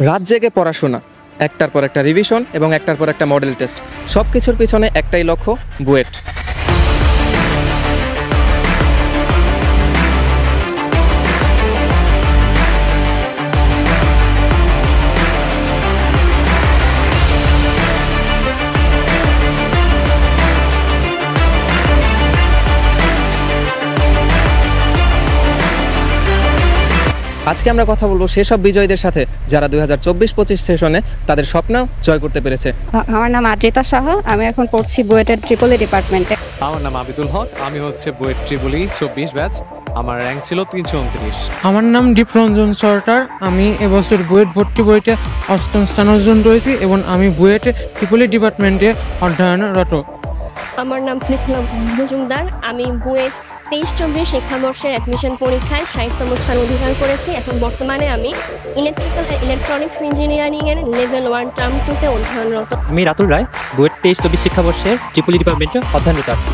রাত জেগে পড়াশোনা, একটার পর একটা রিভিশন এবং একটার পর একটা মডেল টেস্ট, সব কিছুর পিছনে একটাই লক্ষ্য, বুয়েট। আজকে আমরা কথা বলবো সেসব বিজয়ীদের সাথে যারা 2024-25 সেশনে তাদের স্বপ্ন জয় করতে পেরেছে। আমার নাম আদ্রিতা শাহ, আমি এখন পড়ছি বুয়েটের ট্রিপলি ডিপার্টমেন্টে। আমার নাম আবিদুল হক, আমি হচ্ছে বুয়েট ট্রিপলি 24 ব্যাচ, আমার র্যাঙ্ক ছিল 329। আমার নাম দীপরঞ্জন সরকার, আমি এবছর বুয়েট ভর্তি বইতে 8ম স্থান অর্জন করেছি এবং আমি বুয়েটে ট্রিপলি ডিপার্টমেন্টে অধ্যয়নরত। আমার নাম পৃথ্বী মজুমদার, আমি বুয়েট 23-24 শিক্ষাবর্ষের অ্যাডমিশন পরীক্ষায় 60তম স্থান অধিকার করেছি। এখন বর্তমানে আমি ইলেকট্রিক্যাল অ্যান্ড ইলেকট্রনিক্স ইঞ্জিনিয়ারিংয়ের লেভেল 1 টার্ম 2-তে অধ্যয়নরত। আমি রাতুল রায়, বুয়েট 23-24 শিক্ষাবর্ষের ট্রিপলি ডিপার্টমেন্টে অধ্যয়নরত আছি।